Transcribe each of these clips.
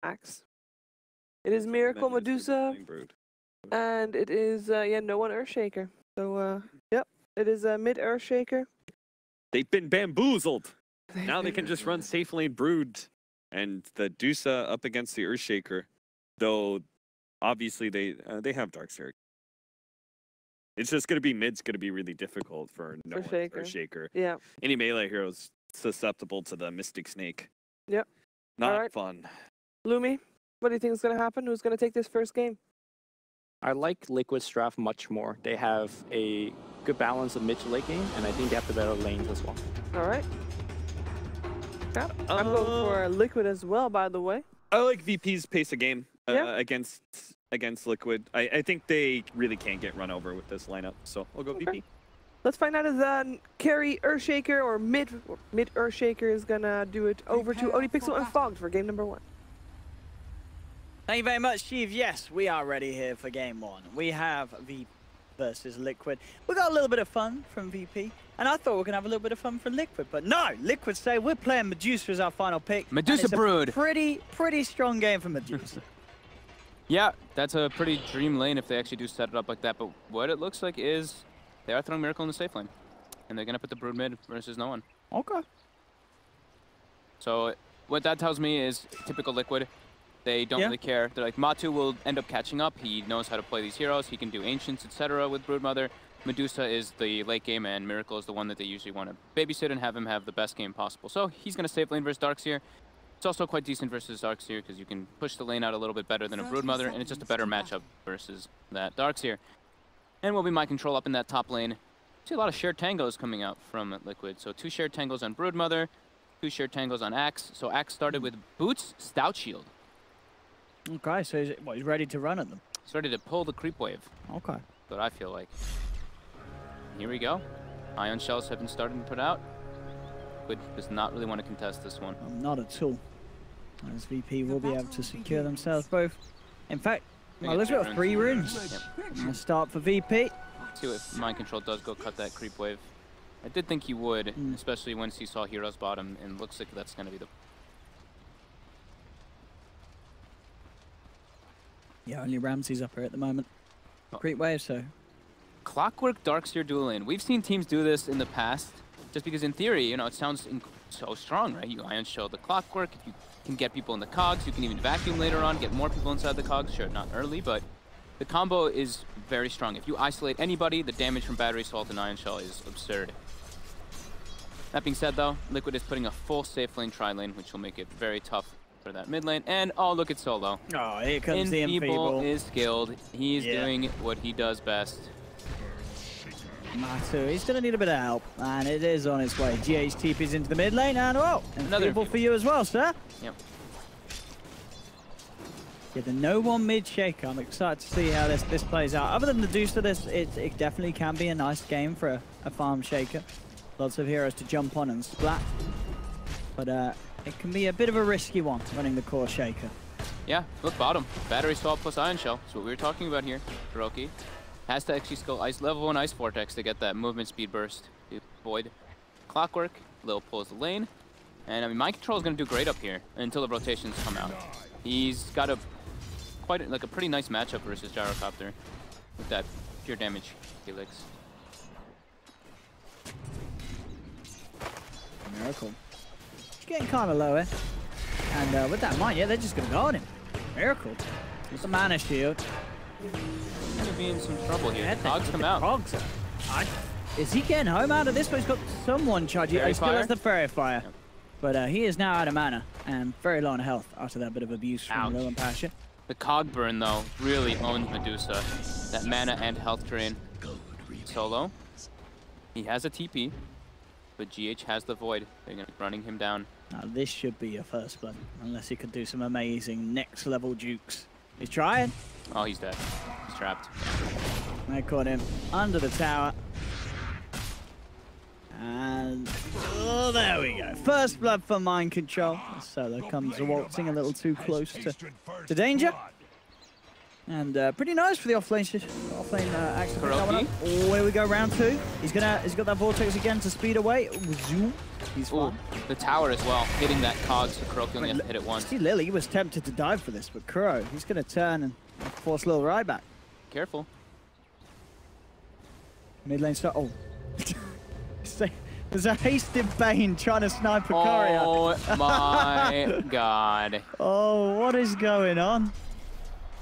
Axe. It is Miracle, Medusa, and it is, yeah, no one Earthshaker. So, yep, it is a mid Earthshaker. They've been bamboozled. Now they can just run safe lane Brood and the Dusa up against the Earthshaker. Though, obviously, they have Darkseer. It's just going to be mid's going to be really difficult for no one's Earthshaker. Yeah. Any melee hero is susceptible to the Mystic Snake. Yep. Not fun. Lumi, what do you think is going to happen? Who's going to take this first game? I like Liquid's draft much more. They have a good balance of mid to late game, and I think they have the better lanes as well. All right. Yeah, I'm going for Liquid as well, by the way. I like VP's pace of game against Liquid. I think they really can't get run over with this lineup, so I'll go VP. Let's find out if carry Earthshaker or mid Earthshaker is going to do it over to ODPixel and Fogged for game number 1. Thank you very much, Chief. Yes, we are ready here for game 1. We have VP versus Liquid. We got a little bit of fun from VP, and I thought we were going to have a little bit of fun from Liquid, but no, Liquid say we're playing Medusa as our final pick. Medusa Brood. Pretty strong game for Medusa. Yeah, that's a pretty dream lane if they actually do set it up like that, but what it looks like is they are throwing Miracle in the safe lane, and they're going to put the Brood mid versus no one. Okay. So what that tells me is typical Liquid. They don't really care. They're like, Matu will end up catching up. He knows how to play these heroes. He can do Ancients, etc. with Broodmother. Medusa is the late game, and Miracle is the one that they usually want to babysit and have him have the best game possible. So he's going to safe lane versus Darkseer. It's also quite decent versus Darkseer because you can push the lane out a little bit better than a Broodmother, and it's just a better matchup versus that Darkseer. And will be my control up in that top lane. See a lot of shared tangos coming out from Liquid. So 2 shared tangos on Broodmother, 2 shared tangos on Axe. So Axe started with Boots, Stout Shield. Okay, so he's ready to run at them. He's ready to pull the creep wave. Okay. That's what I feel like. Here we go. Ion shells have been starting to put out. Liquid does not really want to contest this one. Not at all. As VP will be able to secure themselves both. In fact, well, let's go 3 runes. Yep. Start for VP. See if Mind Control does go cut that creep wave. I did think he would, especially once he saw Heroes bottom, and looks like that's going to be the... Yeah, only Ramsey's up here at the moment. Creep wave, so... Clockwork Darkseer dual lane. We've seen teams do this in the past, just because in theory, you know, it sounds so strong, right? You Ion Shell the Clockwork, if you can get people in the cogs, you can even vacuum later on, get more people inside the cogs. Sure, not early, but the combo is very strong. If you isolate anybody, the damage from Battery Salt and Ion Shell is absurd. That being said, though, Liquid is putting a full safe lane tri-lane, which will make it very tough for that mid lane. And oh, look at Solo. Oh, here comes the Enfeeble. Is skilled. He's doing what he does best. Matu, he's going to need a bit of help, and it is on its way. GH TP's into the mid lane, and another Enfeeble for you as well, sir. Yep. Yeah, the no one mid shaker. I'm excited to see how this plays out. Other than the Deuce to this, it definitely can be a nice game for a farm shaker. Lots of heroes to jump on and splat. But it can be a bit of a risky one running the core shaker. Yeah, look bottom. Battery Salt plus Ion Shell. That's what we were talking about here. Hiroki has to actually skill level 1 Ice Vortex to get that movement speed burst to Void. Clockwork, Lil pulls the lane. And I mean, Mind Control is going to do great up here until the rotations come out. He's got a pretty nice matchup versus Gyrocopter with that pure damage Helix. Miracle. He's getting kind of low, eh? And with that in mind, yeah, they're just going to go on him. Miracle. It's a mana shield. He's going to be in some trouble here. The cogs come out. Cogs. Is he getting home out of this? But he's got someone charging. He still has the Fairy Fire. Yep. But he is now out of mana and very low on health after that bit of abuse from Low and Passion. The cog burn, though, really owns Medusa. That mana and health drain. Solo. He has a TP, but GH has the Void. They're going to be running him down. Now, this should be your first blood, unless he could do some amazing next-level jukes. He's trying. Oh, he's dead. He's trapped. They caught him under the tower. And oh, there we go. First blood for Mind Control. Solo comes waltzing a little too close to danger. And pretty nice for the offlane action. Kuroki. Oh, here we go, round 2. He's got that vortex again to speed away. Zoom. He's fine. The tower as well, hitting that cog, so Kuroki only has to hit it once. See, Lily was tempted to dive for this, but Kuro, he's going to turn and force a little ride back. Careful. Mid lane start. Oh. There's a hasted Bane trying to snipe a courier. Oh my god. Oh, what is going on?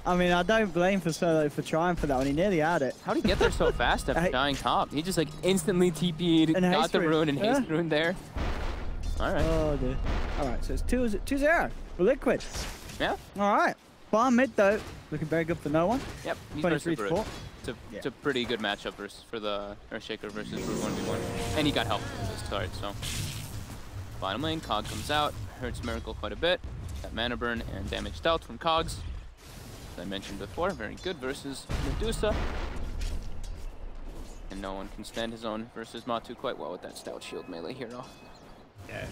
I mean, I don't blame for Solo for trying for that one. He nearly had it. How did he get there so fast after dying top? He just like instantly TP'd, got the rune, and haste rune there. All right. Oh, dear. All right, so it's 2-0 for Liquid. Yeah. All right. Farm mid, though. Looking very good for no one. Yep. He's 23-4. It's a pretty good matchup for the Earthshaker versus Brood 1v1. And he got help from the start, so. Bottom lane, Cog comes out. Hurts Miracle quite a bit. Got mana burn and damage dealt from Cogs. As I mentioned before, very good versus Medusa. And no one can stand his own versus Matu quite well with that stout shield melee hero. Yeah.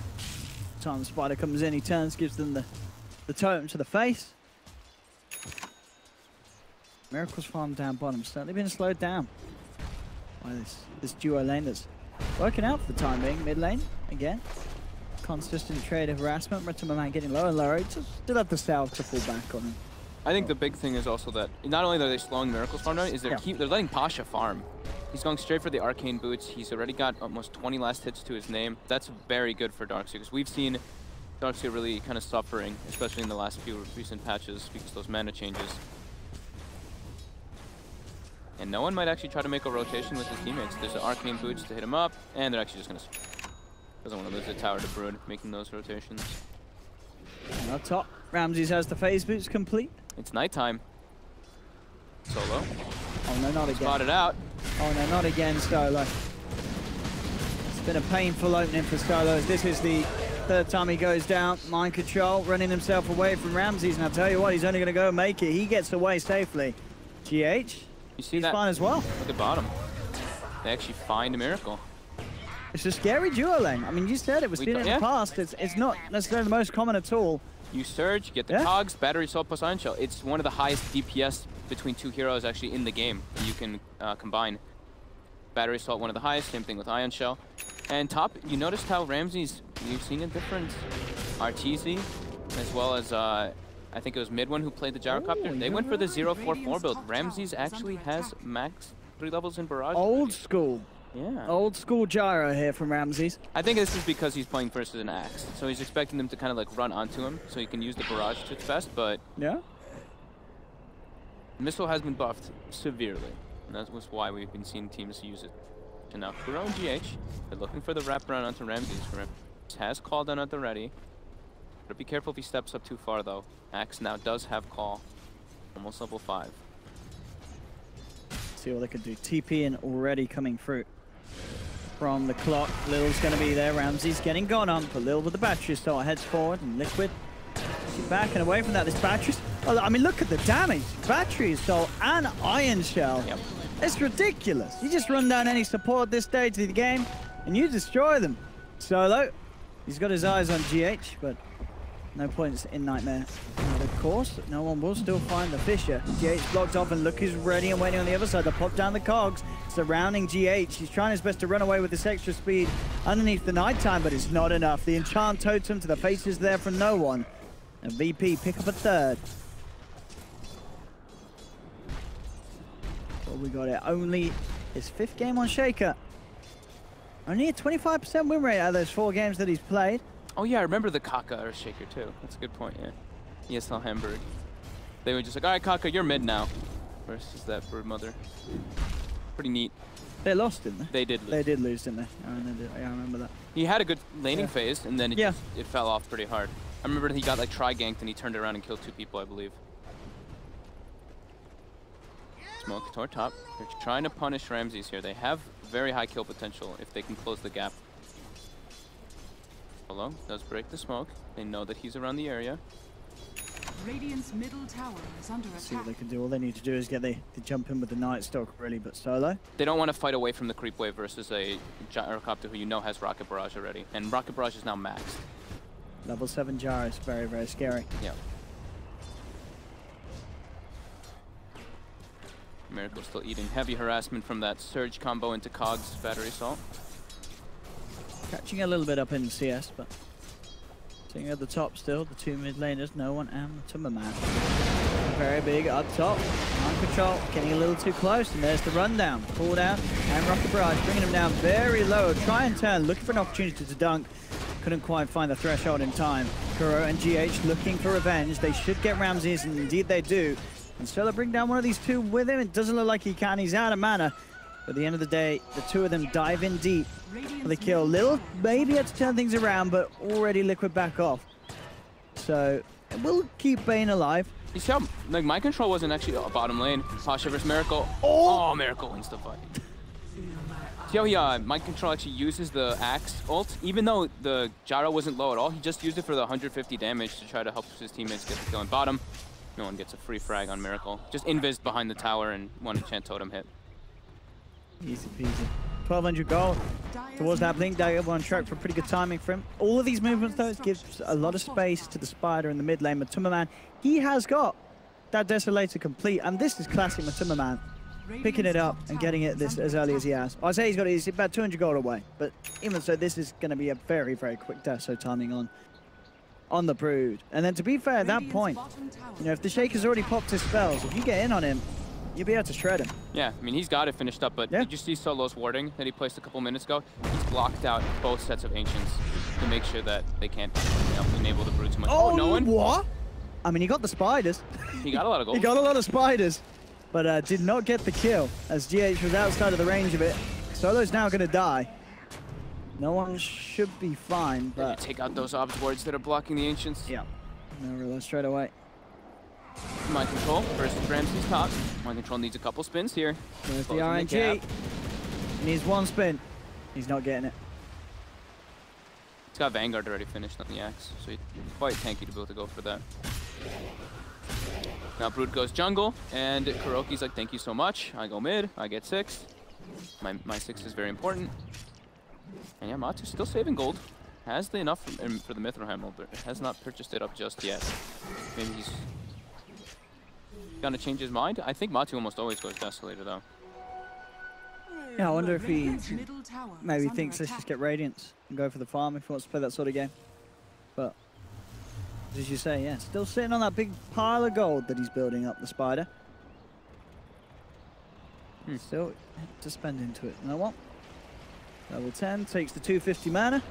Time the Spider comes in, he turns, gives them the totem to the face. Miracle's farm down bottom, certainly been slowed down by this duo lane that's working out for the time being. Mid lane, again. Consistent trade of harassment, Retimaman getting lower and lower. Still have the salve to fall back on him. I think the big thing is also that not only are they slowing Miracle's farm down, is they're letting Pasha farm. He's going straight for the arcane boots. He's already got almost 20 last hits to his name. That's very good for Darkseer, because we've seen Darkseer really kind of suffering, especially in the last few recent patches, because of those mana changes. And no one might actually try to make a rotation with his teammates. There's the arcane boots to hit him up, and they're actually just going to... Doesn't want to lose the tower to Brood, making those rotations. And up top, Ramses has the phase boots complete. It's nighttime. Solo. Oh no, not again. Spotted out. Oh no, not again, Solo. It's been a painful opening for Solo. This is the third time he goes down. Mind control, running himself away from Ramses. And I'll tell you what, he's only going to go and make it. He gets away safely. GH, you see that? He's fine as well. Look at bottom. They actually find a Miracle. It's a scary duo lane. I mean, you said it was seen in the past. It's not necessarily the most common at all. You surge, you get the cogs, battery assault plus ion shell. It's one of the highest DPS between two heroes actually in the game that you can combine. Battery assault, one of the highest, same thing with ion shell. And top, you noticed how Ramses, you've seen a difference. RTZ, as well as I think it was Mid one who played the gyrocopter. They went for the 044 build. Ramses actually has max 3 levels in barrage. Old school. Yeah. Old school gyro here from Ramses. I think this is because he's playing versus an axe. So he's expecting them to kind of like run onto him so he can use the barrage to its best, but... Yeah. Missile has been buffed severely. And that was why we've been seeing teams use it. And now Kuro and GH, they're looking for the wraparound onto Ramses. Ramses has call done at the ready. But be careful if he steps up too far though. Axe now does have call. Almost level 5. See what they can do. TP in already coming through. From the clock, Lil's going to be there. Ramses getting gone on, but Lil with the battery assault heads forward, and Liquid she's backing away from that. This battery, oh, I mean, look at the damage. Battery assault and iron shell. Yep. It's ridiculous. You just run down any support at this stage of the game, and you destroy them. Solo, he's got his eyes on GH, but no points in Nightmare. And of course, no one will still find the Fisher. GH blocked off, and Look is ready and waiting on the other side to pop down the cogs, surrounding GH. He's trying his best to run away with this extra speed underneath the nighttime, but it's not enough. The enchant totem to the face is there from no one. And VP pick up a third. Well, we got it. Only his 5th game on Shaker. Only a 25% win rate out of those 4 games that he's played. Oh yeah, I remember the Kaka or Shaker too. That's a good point, yeah. ESL Hamburg. They were just like, all right, Kaka, you're mid now. Versus that Broodmother. Pretty neat. They lost, didn't they? They did lose. They did lose, didn't they? I remember that. He had a good laning phase, and then it fell off pretty hard. I remember he got like tri-ganked and he turned around and killed 2 people, I believe. Smoke toward top. They're trying to punish Ramses here. They have very high kill potential if they can close the gap. Solo does break the smoke. They know that he's around the area. Radiant's middle tower is under attack. See what they can do. All they need to do is get the jump in with the Night Stalk, really, but Solo. They don't want to fight away from the creep wave versus a gyrocopter who you know has rocket barrage already. And rocket barrage is now maxed. Level 7 gyro is very, very scary. Yeah. Miracle still eating heavy harassment from that Surge combo into Cog's Battery Assault. Catching a little bit up in CS, but sitting at the top still, the two mid laners, no one and Tumberman. Very big up top. Mind control, getting a little too close, and there's the rundown. Pulled out, and Rocket Barrage bringing him down very low. Try and turn, looking for an opportunity to dunk. Couldn't quite find the threshold in time. Kuro and GH looking for revenge. They should get Ramses, and indeed they do. And Stella bring down one of these two with him. It doesn't look like he can. He's out of mana. But at the end of the day, the two of them dive in deep for the kill. Little maybe had to turn things around, but already Liquid back off. So we'll keep Bane alive. You see how, like, Mind Control wasn't actually a bottom lane. Pasha versus Miracle. Oh, Miracle wins the fight. See how he, Mind Control actually uses the Axe ult? Even though the gyro wasn't low at all, he just used it for the 150 damage to try to help his teammates get the kill in bottom. No one gets a free frag on Miracle. Just invis behind the tower and one enchant totem hit. Easy peasy. 1200 gold towards that blink dagger, on track for pretty good timing for him. All of these movements though, it gives a lot of space to the spider in the mid lane. Matumbaman, he has got that Desolator complete, and this is classic Matumbaman. Picking it up and getting it this as early as he has. I'd say he's about 200 gold away, but even so, this is going to be a very, very quick Deso timing on the Brood. And then to be fair, at that point, you know, if the Shaker's already popped his spells, if you get in on him, you'll be able to shred him. Yeah, I mean, he's got it finished up, but did you see Solo's warding that he placed a couple minutes ago? He's blocked out both sets of Ancients to make sure that they can't, you know, enable the Brood too much. Oh, no one? What? I mean, he got the spiders. He got a lot of gold. He got a lot of spiders, but did not get the kill as GH was outside of the range of it. Solo's now going to die. No one should be fine, but... Take out those obs wards that are blocking the Ancients. Yeah. No reload straight away. Mind Control versus Ramses top. Mind Control needs a couple spins here. There's the RNG. He needs one spin. He's not getting it. He's got Vanguard already finished on the Axe, so he's quite tanky to be able to go for that. Now Brood goes jungle, and Kuroki's like, thank you so much. I go mid, I get 6. My 6 is very important. And yeah, Matu's still saving gold. Has the enough for the Mithril Hammer, but has not purchased it up just yet. Maybe he's gonna change his mind. I think Matu almost always goes Desolator though. Yeah, I wonder if he maybe thinks let's just get Radiance and go for the farm if he wants to play that sort of game. But as you say, yeah, still sitting on that big pile of gold that he's building up, the spider. Still to spend into it. You know what? Level 10 takes the 250 mana.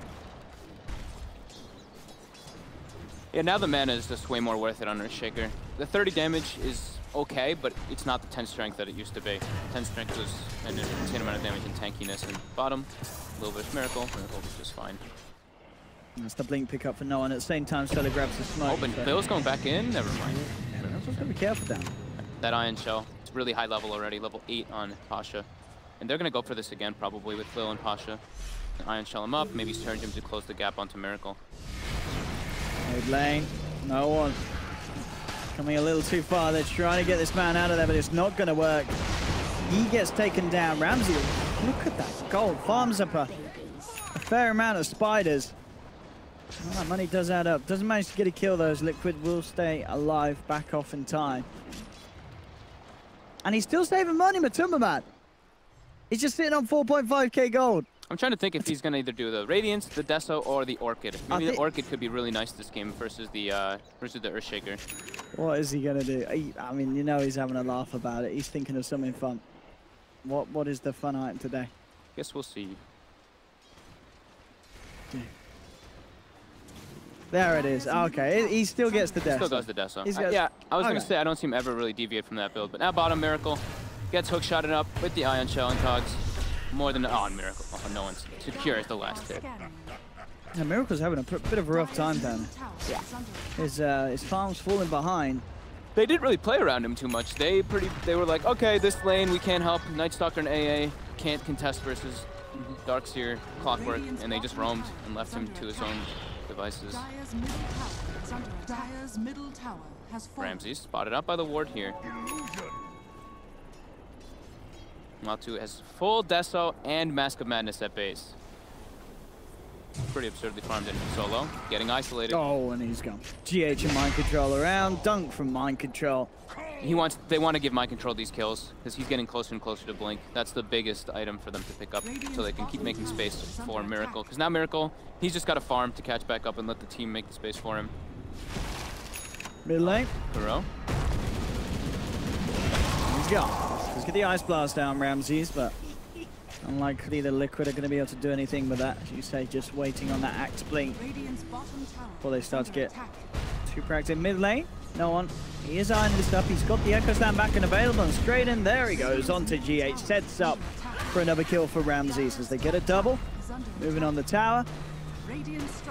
Yeah, now the mana is just way more worth it on Earthshaker. The 30 damage is okay, but it's not the 10 strength that it used to be. 10 strength was an insane amount of damage and tankiness. And bottom, a little bit of Miracle. Miracle was just fine. That's the blink pickup for no one. At the same time, Stella grabs the smoke. Oh, but Bill's going back in? Never mind. Just gotta be careful down. That Iron Shell, it's really high level already, level 8 on Pasha. And they're gonna go for this again, probably, with Lil and Pasha. Iron Shell him up, maybe Surge him to close the gap onto Miracle. Mid lane, no one. Coming a little too far. They're trying to get this man out of there, but it's not gonna work. He gets taken down. Ramsey, look at that gold. Farms up a fair amount of spiders. Well, that money does add up. Doesn't manage to get a kill, though, as Liquid will stay alive, back off in time. And he's still saving money, Matumbaman. He's just sitting on 4.5k gold. I'm trying to think if he's going to either do the Radiance, the Deso, or the Orchid. Maybe the Orchid could be really nice this game versus the Earthshaker. What is he going to do? I mean, you know he's having a laugh about it. He's thinking of something fun. What is the fun item today? Guess we'll see. There it is. Okay, he still gets the Deso. Still does the Deso. Yeah, I was going to say, I don't see him ever really deviate from that build. But now bottom, Miracle gets hookshotted up with the Ion Shell and Cogs. More than Miracle. Oh, no one's secure at the last hit. Yeah, Miracle's having a bit of a rough time down there. Yeah. His farm's falling behind. They didn't really play around him too much. They were like, okay, this lane we can't help. Nightstalker and AA can't contest versus Darkseer, Clockwork, and they just roamed and left him to his own devices. Ramsey spotted out by the ward here. Matu has full Deso and Mask of Madness at base. Pretty absurdly farmed in solo, getting isolated. Oh, and he's gone. GH and Mind Control around, dunk from Mind Control. They want to give Mind Control these kills because he's getting closer and closer to Blink. That's the biggest item for them to pick up so they can keep making space for Miracle. Because now Miracle, he's just got to farm to catch back up and let the team make the space for him. Mid lane. Kuro. He's gone. Let's get the Ice Blast down, Ramses, but unlikely the Liquid are going to be able to do anything with that. As you say, just waiting on that Axe Blink before they start to get too proactive. Mid lane, no one. He is eyeing this up. He's got the Echo Slam back and available, and straight in there he goes onto GH. Sets up for another kill for Ramses as they get a double. Moving on the tower.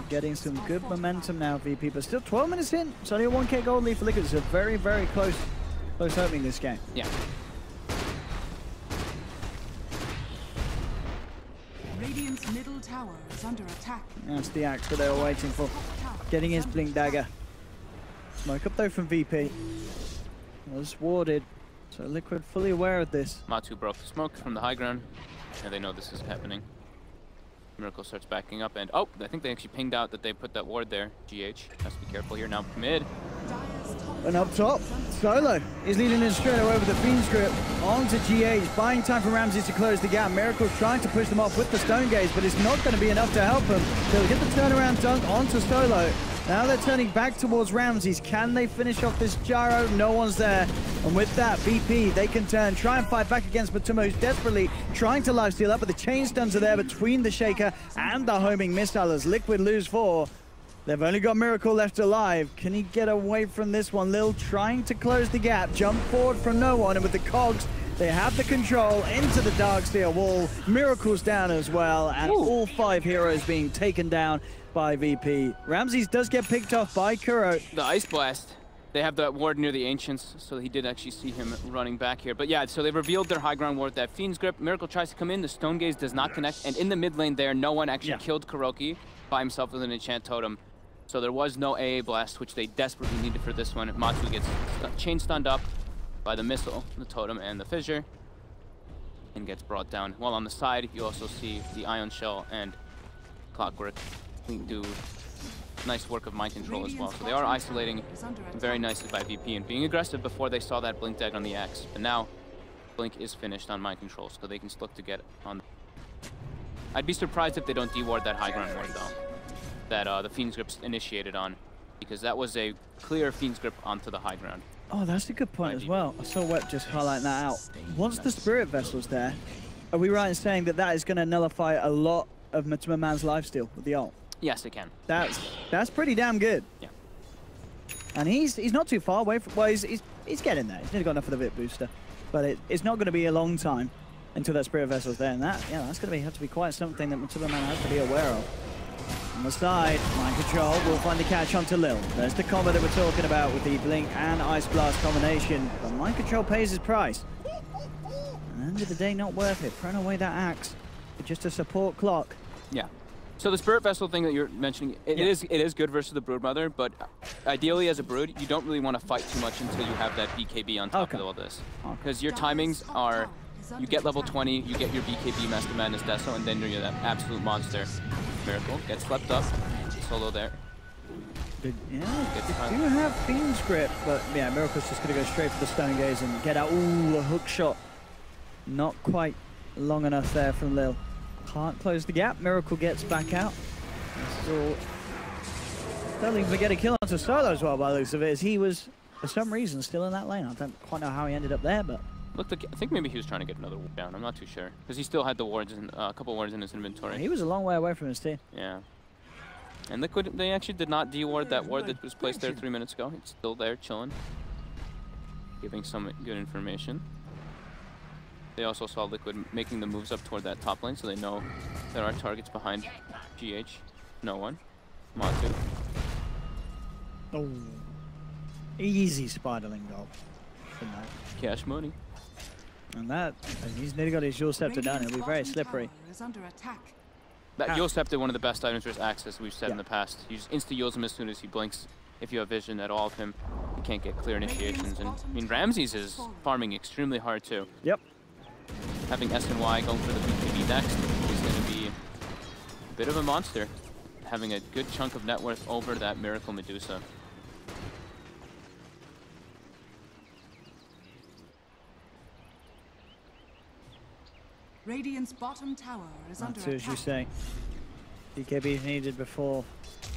Getting some good momentum now, VP, but still 12 minutes in. It's only a 1k gold lead for Liquid. It's a very, very close opening this game. Yeah. Radiant's middle tower is under attack. That's the axe that they were waiting for. Getting his Blink Dagger. Smoke up though from VP. Was warded. So Liquid fully aware of this. Matu broke the smoke from the high ground, and they know this is happening. Miracle starts backing up, and oh, I think they actually pinged out that they put that ward there. GH has to be careful here now. Mid. And up top, Solo is leading in straight away with the Fiend's Grip onto GH, buying time for Ramses to close the gap. Miracle's trying to push them off with the Stone Gaze, but it's not going to be enough to help them. They'll get the turnaround dunk onto Solo. Now they're turning back towards Ramses. Can they finish off this gyro? No one's there. And with that, VP, they can try and fight back against Matuma, who's desperately trying to lifesteal up, but the chain stuns are there between the Shaker and the homing missile as Liquid lose 4. They've only got Miracle left alive. Can he get away from this one? Lil trying to close the gap, jump forward from no one, and with the cogs, they have the control into the Darksteel wall. Miracle's down as well, and all 5 heroes being taken down by VP. Ramses does get picked off by Kuro. The Ice Blast. They have that ward near the Ancients, so he did actually see him running back here. But yeah, so they revealed their high ground ward, that Fiend's Grip. Miracle tries to come in, the Stone Gaze does not connect, and in the mid lane there, no one actually killed Kuroki by himself with an Enchant Totem. So there was no AA Blast, which they desperately needed for this one. Matu gets chain stunned up by the missile, the totem, and the fissure, and gets brought down. While on the side, you also see the Ion Shell and Clockwork do nice work of mind control as well. So they are isolating very nicely by VP and being aggressive before they saw that Blink Dag on the Axe. But now, Blink is finished on mind control, so they can look to get on. I'd be surprised if they don't deward that high ground ward though, that the Fiend's Grip initiated on, because that was a clear Fiend's Grip onto the high ground. Oh, that's a good point as well. I saw Web just highlight that out. Once the Spirit Vessel's there, are we right in saying that that is going to nullify a lot of Matuma Man's lifesteal with the ult? Yes, it can. That's pretty damn good. Yeah. And he's not too far away from, well, he's getting there. He's nearly got enough of the Vit booster, but it's not going to be a long time until that Spirit Vessel's there, and that's going to have to be quite something that Matuma Man has to be aware of. On the side, Mind Control will find the catch onto Lil. There's the combo that we're talking about with the Blink and Ice Blast combination, but Mind Control pays his price. And at the end of the day, not worth it. Throwing away that axe for just a support clock. Yeah. So the Spirit Vessel thing that you're mentioning, it is good versus the Broodmother, but ideally as a Brood, you don't really want to fight too much until you have that BKB on top of all this. Because your timings are, you get level 20, you get your BKB Master Madness Deso, and then you're that absolute monster. Miracle gets swept up, solo there. They do have Fiend's Grip, but yeah, Miracle's just going to go straight for the Stone Gaze and get out. Ooh, a hook shot. Not quite long enough there from Lil. Can't close the gap. Miracle gets back out. Don't even get a kill onto Solo as well by the looks of it, as he was, for some reason, still in that lane. I don't quite know how he ended up there, but... Looked like, I think maybe he was trying to get another ward down. I'm not too sure. Because he still had the wards, a couple wards in his inventory. He was a long way away from his team. Yeah. And Liquid, they actually did not deward that ward that was placed there 3 minutes ago. It's still there, chilling. Giving some good information. They also saw Liquid making the moves up toward that top lane, so they know there are targets behind GH. No one. Matu. Oh. Easy Spiderling goal. Cash money. And that, he's nearly got his Jewel Scepter down. It'll be very slippery. That Jewel Scepter, one of the best items for his access, we've said in the past. You just insta-Yules him as soon as he blinks. If you have vision at all of him, you can't get clear initiations. And I mean, Ramses is farming extremely hard too. Yep. Having SNY going for the BKB next is going to be a bit of a monster. Having a good chunk of net worth over that Miracle Medusa. Radiant's bottom tower is under That's as you attack. say. BKB is needed before.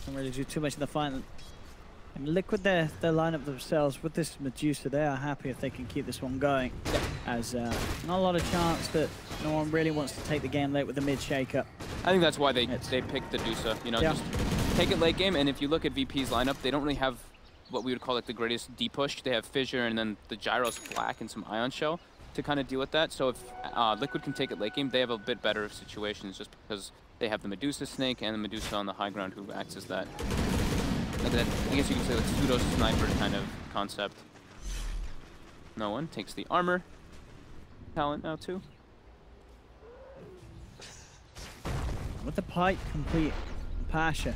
Don't really do too much in the fight. And Liquid their lineup themselves with this Medusa, they are happy if they can keep this one going. Yeah. As not a lot of chance that no one really wants to take the game late with the mid shake-up. I think that's why they picked the Dusa. You know, just take it late game. And if you look at VP's lineup, they don't really have what we would call like the greatest D push. They have Fissure and then the Gyros Black and some Ion Shell to kind of deal with that. So if Liquid can take it late game, they have a bit better of situations just because they have the Medusa Snake and the Medusa on the high ground who acts as that. Like that, I guess you can say like pseudo sniper kind of concept. No one takes the armor talent now too. With the pipe complete, Pasha.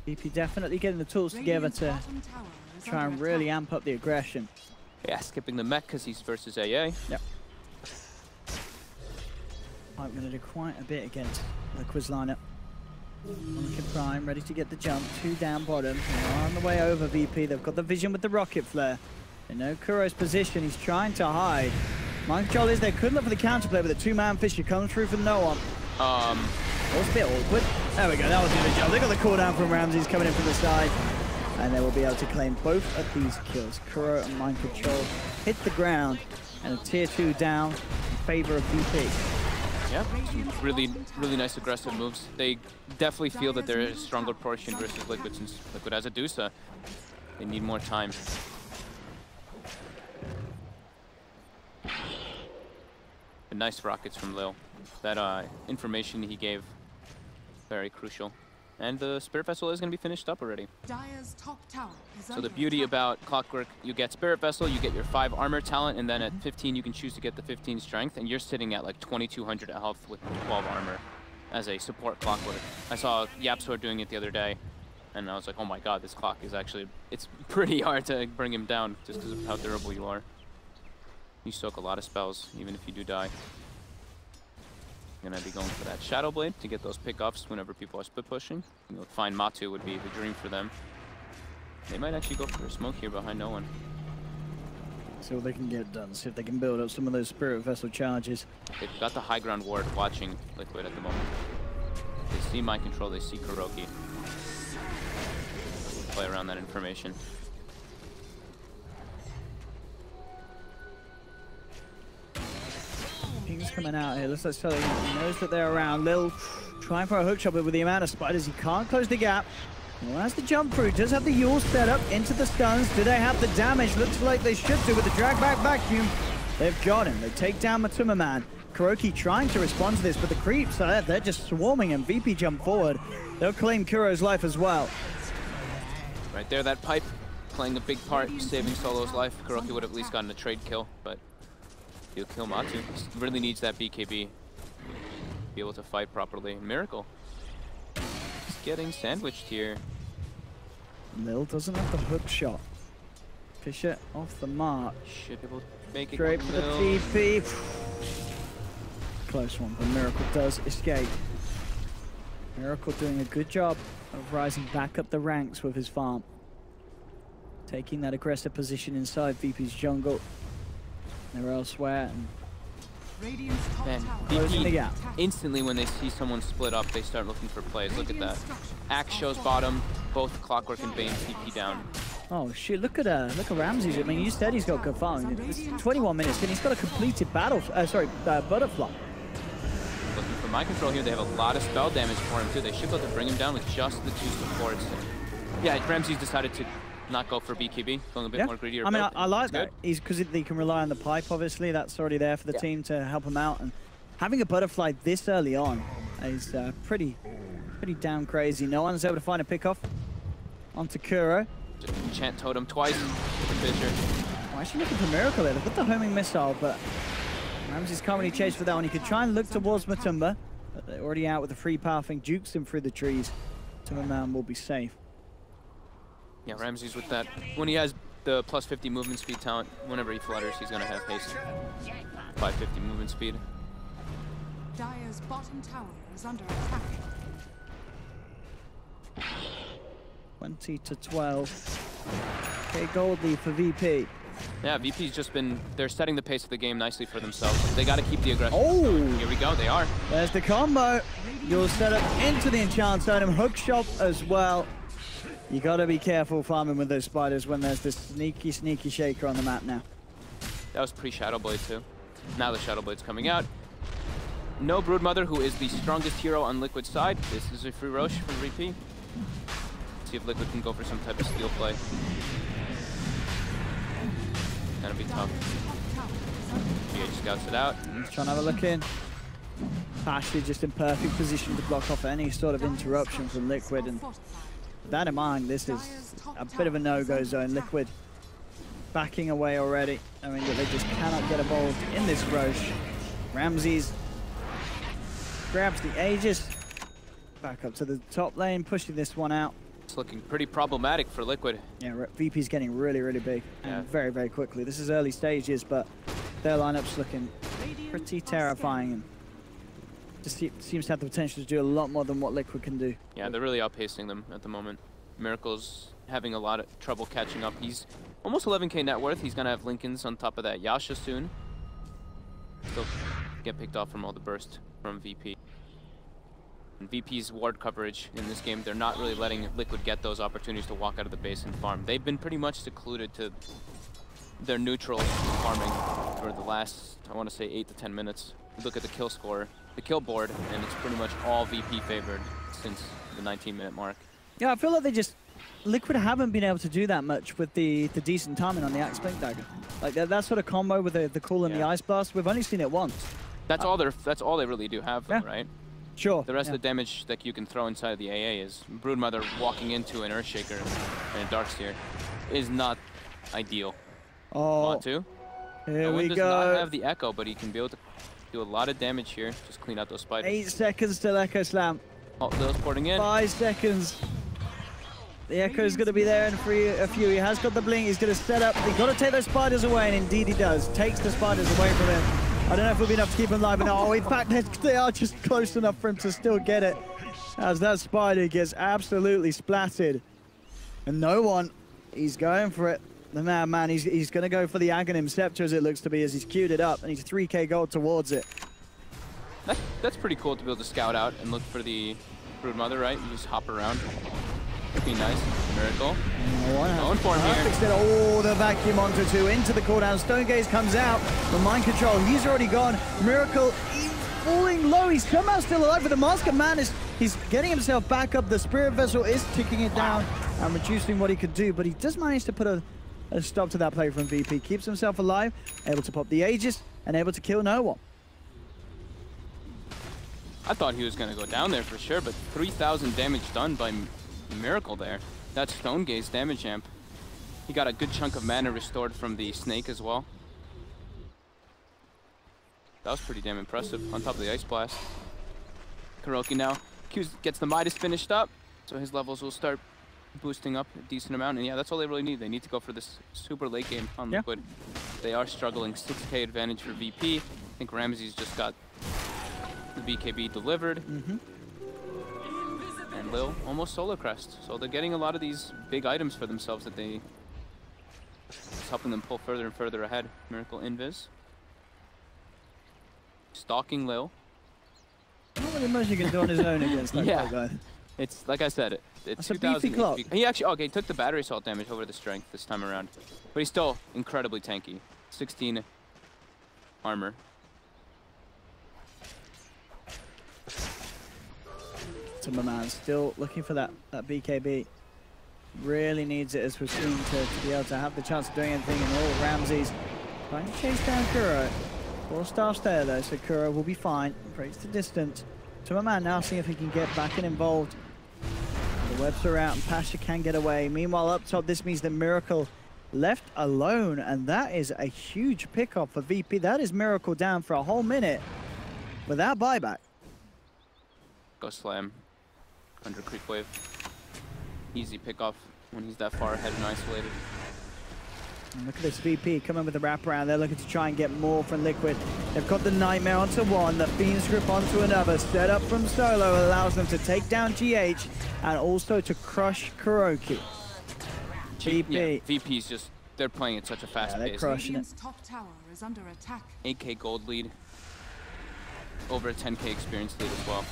VP definitely getting the tools together to try and really amp up the aggression. Yeah, skipping the mech because he's versus AA. Yep. I'm going to do quite a bit against Liquid's lineup. Monkey Prime ready to get the jump. 2 down bottom. They're on the way over VP. They've got the vision with the rocket flare. They know Kuro's position. He's trying to hide. Mind control is there. Couldn't look for the counterplay, but the 2-man Fissure comes through for no one. That was a bit awkward. There we go. That was a good job. They got the cooldown from Ramses coming in from the side. And they will be able to claim both of these kills. Kuro and Mind Control hit the ground. And a tier 2 down in favor of VP. Yeah, really nice aggressive moves. They definitely feel that there is a stronger portion versus Liquid since Liquid has a Dusa. They need more time. But nice rockets from Lil. That information he gave, very crucial. And the Spirit Vessel is going to be finished up already. Dire's top tower is So under the beauty attack. about Clockwork, you get Spirit Vessel, you get your 5 armor talent, and then at 15 you can choose to get the 15 strength, and you're sitting at like 2200 health with 12 armor as a support Clockwork. I saw Yapsor doing it the other day, and I was like, oh my god, this clock is actually, it's pretty hard to bring him down just because of how durable you are. You soak a lot of spells, even if you do die. Gonna be going for that Shadow Blade to get those pickoffs whenever people are split pushing. You know, find Matu would be the dream for them. They might actually go for a smoke here behind no one. See what they can get done. See if they can build up some of those Spirit Vessel charges. They've got the high ground ward watching Liquid at the moment. They see Mind Control, they see Kuroki. Play around that information. Ping's coming out here. Looks like Sully knows that they're around. Lil trying for a hook shot, but with the amount of spiders, he can't close the gap. Well, has the jump through. Does have the Yule set up into the stuns. Do they have the damage? Looks like they should do with the drag back vacuum. They've got him. They take down Matuma Man. Kuroki trying to respond to this, but the creeps are there. They're just swarming him. VP jump forward. They'll claim Kuro's life as well. Right there, that pipe playing a big part, saving Solo's life. Kuroki would have at least gotten a trade kill, but he'll kill Matu. Really needs that BKB to be able to fight properly. Miracle. Just getting sandwiched here. Lil doesn't have the hook shot. Fissure off the mark. Should be able to make it. Straight for the TP. Close one, but Miracle does escape. Miracle doing a good job of rising back up the ranks with his farm. Taking that aggressive position inside VP's jungle. They're elsewhere. And Radiant's top Man, tower closing the VP gap. instantly when they see someone split up, they start looking for plays. Look at that. Axe shows bottom, both Clockwork and Bane TP down. Oh shit! Look at Ramses. I mean, you said he's got good farm. It's 21 minutes, and he's got a completed battle. Butterfly. Looking for Mind Control here. They have a lot of spell damage for him too. They should be able to bring him down with just the 2 supports. Yeah, Ramses decided to not go for BKB, going a bit more greedier. I mean, build, I like that's that. He's because he can rely on the pipe. Obviously, that's already there for the team to help him out. And having a butterfly this early on is pretty damn crazy. No one's able to find a pickoff onto Kuro. Just enchant totem twice with the Fissure. Oh, actually looking for Miracle there. They've got the homing missile, but Ramses can't really chase for that one. He could try and look towards Matumba, but they're already out with the free pathing. Jukes him through the trees. Matumba Man will be safe. Yeah, Ramses with that. When he has the plus 50 movement speed talent, whenever he flutters, he's going to have haste. 550 movement speed. Dire's bottom tower is under attack. 20 to 12. Okay, gold lead for VP. Yeah, VP's just been, they're setting the pace of the game nicely for themselves. They got to keep the aggression. Oh! Here we go, they are. There's the combo. You'll set up into the enchant item, hook shot as well. You got to be careful farming with those spiders when there's this sneaky, sneaky shaker on the map now. That was pre-Shadow Blade too. Now the Shadow Blade's coming out. No Broodmother, who is the strongest hero on Liquid's side. This is a free Roche from VP. See if Liquid can go for some type of steal play. Gonna be tough. GH scouts it out. He's trying to have a look in. Ashley just in perfect position to block off any sort of interruption from Liquid. And with that in mind, this is a bit of a no-go zone. Liquid backing away already. I mean, they just cannot get involved in this Roche. Ramses grabs the Aegis. Back up to the top lane, pushing this one out. It's looking pretty problematic for Liquid. Yeah, VP's getting really, really big and very, very quickly. This is early stages, but their lineup's looking pretty terrifying and just seems to have the potential to do a lot more than what Liquid can do. Yeah, they're really outpacing them at the moment. Miracle's having a lot of trouble catching up. He's almost 11k net worth. He's gonna have Lincolns on top of that Yasha soon. Still get picked off from all the burst from VP. And VP's ward coverage in this game, they're not really letting Liquid get those opportunities to walk out of the base and farm. They've been pretty much secluded to their neutral farming for the last, I want to say, 8 to 10 minutes. Look at the kill score, the kill board, and it's pretty much all VP favored since the 19-minute mark. Yeah, I feel like Liquid haven't been able to do that much with the decent timing on the Axe Blink Dagger. Like that sort of combo with the Cool and the Ice Blast, we've only seen it once. That's all they really do have, though, right? Sure. The rest of the damage that you can throw inside the AA is Broodmother walking into an Earthshaker and a Darkseer is not ideal. Oh, Matu. Here we does go. not have the Echo, but he can be able to do a lot of damage here. Just clean out those spiders. 8 seconds till Echo Slam. Oh, Lil's porting in. 5 seconds. The Echo's going to be there in a few. He has got the blink. He's going to set up. He's got to take those spiders away, and indeed he does. Takes the spiders away from him. I don't know if it'll be enough to keep him alive, but no, in fact, they are just close enough for him to still get it. As that spider gets absolutely splattered. And no one, he's going for it. The man, he's going to go for the Aghanim Scepter, as it looks to be, as he's queued it up, and he's 3k gold towards it. That's pretty cool to be able to scout out and look for the Broodmother, right? You just hop around. Could be nice. Miracle. Going for him here. Oh, the vacuum onto 2 into the cooldown. Stone Gaze comes out. The mind control, he's already gone. Miracle, he's falling low. He's somehow still alive, but the Mask of Man he's getting himself back up. The Spirit Vessel is ticking it down and reducing what he could do, but he does manage to put a stop to that play from VP. Keeps himself alive, able to pop the Aegis, and able to kill no one. I thought he was going to go down there for sure, but 3,000 damage done by Miracle there. That's Stone Gaze damage amp. He got a good chunk of mana restored from the Snake as well. That was pretty damn impressive on top of the Ice Blast. Kuroki now gets the Midas finished up, so his levels will start boosting up a decent amount. And yeah, that's all they really need. They need to go for this super late game on Liquid. They are struggling. 6k advantage for VP. I think Ramses just got the BKB delivered. And Lil almost solo crest. So they're getting a lot of these big items for themselves that it's helping them pull further and further ahead. Miracle Invis. Stalking Lil. Not really much you can do on his own against that guy. It's like I said, it's That's a beefy 2,000 clock. HP. He actually, took the battery assault damage over the strength this time around. But he's still incredibly tanky. 16 armor. Timberman still looking for that BKB. Really needs it, as we've seen, to be able to have the chance of doing anything. And all Ramses trying to chase down Kuro. 4 staffs there though, so Kuro will be fine. Breaks the distance. Timberman now seeing if he can get back and involved. The webs are out and Pasha can get away. Meanwhile up top, this means that Miracle left alone, and that is a huge pickup for VP. That is Miracle down for a whole minute without buyback. Go slam. Under creep wave. Easy pick off when he's that far ahead and isolated. And look at this VP coming with the wraparound. They're looking to try and get more from Liquid. They've got the Nightmare onto one, the Fiend's Grip onto another. Set up from solo allows them to take down GH and also to crush Kuroki. VP's just they're playing at such a fast they're pace. crushing it. Radiant's top tower is under attack. 8k gold lead. Over a 10k experience lead as well.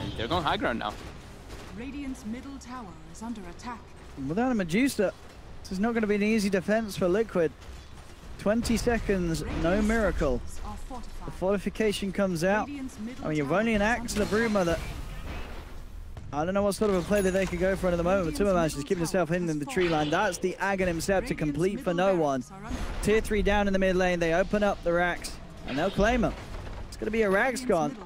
And they're going high ground now. Radiant's middle tower is under attack. Without a Medusa, this is not going to be an easy defense for Liquid. 20 seconds, no miracle. Are fortified. The fortification comes out. Radiant's middle I mean, you've tower only an is axe and a under Broodmother. I don't know what sort of a play that they could go for at the moment, but Timmerman's just keeping himself hidden in the tree line. That's the Aghanim Scepter complete for no one. Tier 3 down in the mid lane. They open up the racks, and they'll claim them. It's going to be a Ragscon.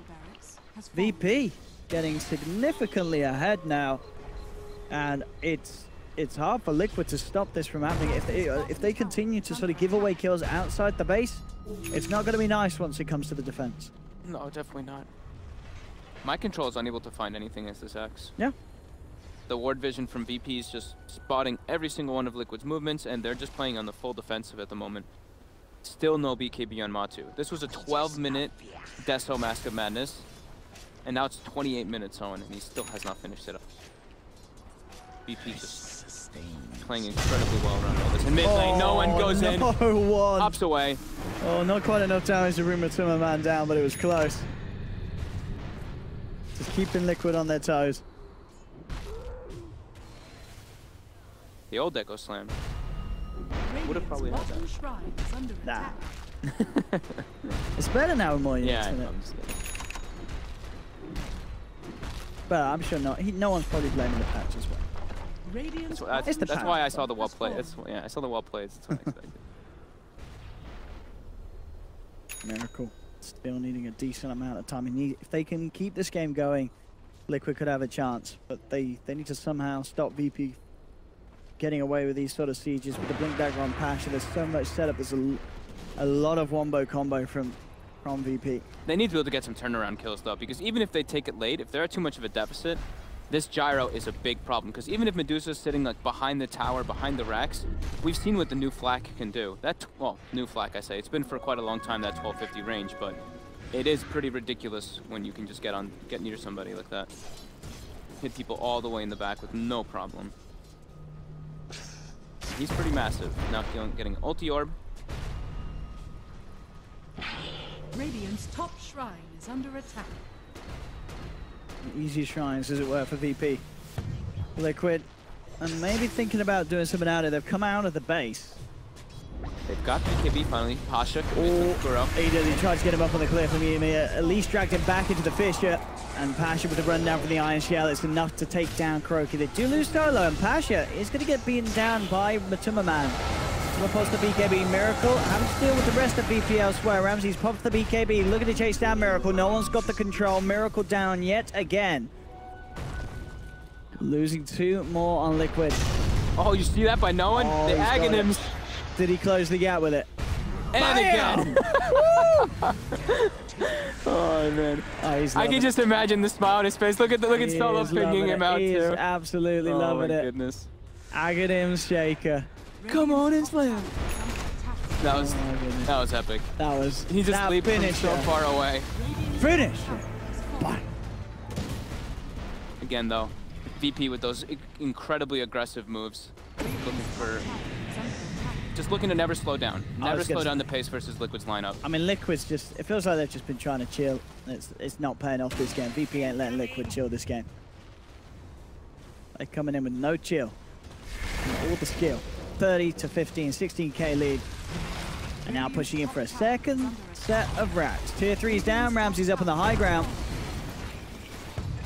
VP getting significantly ahead now, and it's hard for Liquid to stop this from happening. If they continue to sort of give away kills outside the base, it's not going to be nice once it comes to the defense. No, definitely not. My control is unable to find anything as this X. Yeah. The ward vision from VP is just spotting every single one of Liquid's movements, and they're just playing on the full defensive at the moment. Still no BKB on Matu. This was a 12-minute Deso Mask of Madness, and now it's 28 minutes on, and he still has not finished it up. VP just playing incredibly well around all this. In mid lane, no one goes in. One. Hops away. Oh, not quite enough damage to bring Timmerman down, but it was close. Just keeping Liquid on their toes. The old Echo Slam. Would have probably had that. Nah. It's better now with more units, Yeah, isn't it? But I'm sure no one's probably blaming the patch as well. That's why I saw the well play. Yeah, I saw the well plays. That's what I expected. Miracle still needing a decent amount of time. If they can keep this game going, Liquid could have a chance. But they need to somehow stop VP getting away with these sort of sieges with the Blink Dagger on Pasha. There's so much setup. There's a lot of wombo combo from VP. They need to be able to get some turnaround kills though, because even if they take it late, if they're at too much of a deficit, this gyro is a big problem. Because even if Medusa's sitting like behind the tower, behind the racks, we've seen what the new flak can do. Well, new flak I say. It's been for quite a long time, that 1250 range, but it is pretty ridiculous when you can just get near somebody like that. Hit people all the way in the back with no problem. He's pretty massive. Now getting ulti orb. Radiant's top shrine is under attack. Easy shrines, as it were, for VP. Liquid, and maybe thinking about doing something out of it. They've come out of the base. They've got BKB finally. Pasha. He tried to get him up on the cliff, and he at least dragged him back into the fissure. And Pasha with the run down from the Iron Shell, it's enough to take down Kuroki. They do lose solo, and Pasha is going to get beaten down by Matuma-Man. Pops the BKB. Miracle having to deal with the rest of VP elsewhere. Ramsey's popped the BKB, looking to chase down Miracle. No one's got the control. Miracle down yet again. Losing 2 more on Liquid. Oh, you see that by no one? The Aghanims. Did he close the gap with it? And Bam! again. Oh man. Oh, I can just imagine the smile on his face. Look at Solo pinging him out He too. is absolutely loving it. Oh my goodness. Aghanim's Shaker. Come on and slam. That was epic. That was. He just leaped from so far away. Finish. Again though, VP with those incredibly aggressive moves, looking to never slow down. Never slow down the pace versus Liquid's lineup. I mean, Liquid's just, it feels like they've just been trying to chill. It's not paying off this game. VP ain't letting Liquid chill this game. They're coming in with no chill. And all the skill. 30 to 15, 16k lead. And now pushing in for a second set of racks. Tier 3's down, Ramsey's up on the high ground.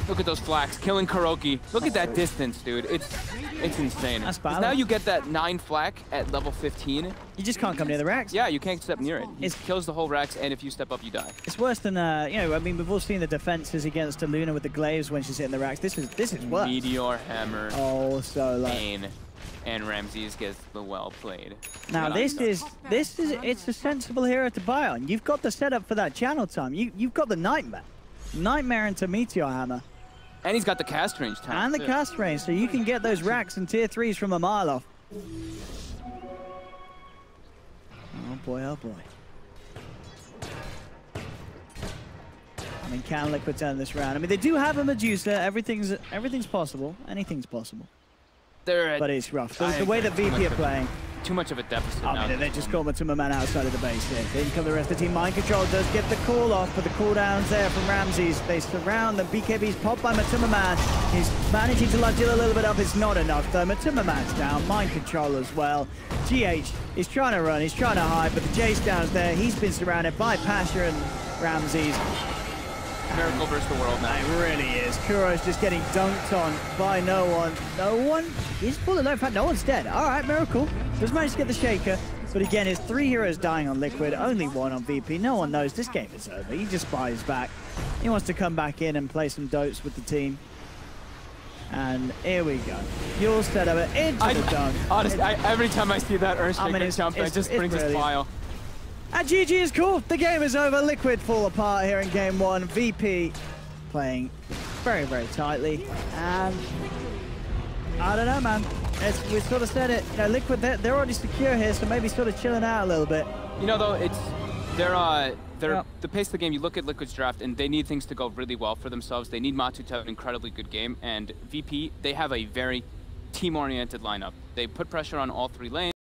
Look at those flaks, killing Kuroki. Look at that distance, dude. It's insane. That's bad. Now you get that 9 flak at level 15. You just can't come near the racks. Yeah, you can't step near it. It kills the whole racks, and if you step up, you die. It's worse than, you know, I mean, we've all seen the defenses against Luna with the glaives when she's hitting the racks. This is worse. Meteor Hammer. Oh, so low. Pain. And Ramses gets the well played. Now it's a sensible hero to buy on. You've got the setup for that channel time. You've got the Nightmare into Meteor Hammer. And he's got the cast range time. And the cast range, so you can get those racks and tier 3s from a mile off. Oh boy, oh boy. I mean, can Liquid turn this round? I mean, they do have a Medusa. Everything's possible. Anything's possible. But it's rough. The way that VP are playing, too much of a deficit I now. mean, they just got Matuma Man outside of the base here. In come the rest of the team. Mind Control does get the call off, but the cooldowns there from Ramses. They surround them. BKB's popped by Matuma Man. He's managing to deal a little bit up. It's not enough, though. Matuma Man's down. Mind Control as well. GH is trying to run. He's trying to hide, but the Jace down's there. He's been surrounded by Pasha and Ramses. Miracle versus the world now. It really is. Kuro's just getting dunked on by no one. No one is fully low. In fact, no one's dead. All right, Miracle does manage to get the Shaker. But again, it's 3 heroes dying on Liquid, only 1 on VP. No one knows this game is over. He just buys back. He wants to come back in and play some dotes with the team. And here we go. You'll set up it into the dunk. Honestly, every time I see that Earthshaker jump, it just brings a smile. And GG is cool. The game is over. Liquid fall apart here in game 1. VP playing very, very tightly. And I don't know, man. We sort of said it. You know, Liquid, they're already secure here, so maybe sort of chilling out a little bit. You know, though, the pace of the game, you look at Liquid's draft, and they need things to go really well for themselves. They need Matu to have an incredibly good game. And VP, they have a very team-oriented lineup. They put pressure on all 3 lanes.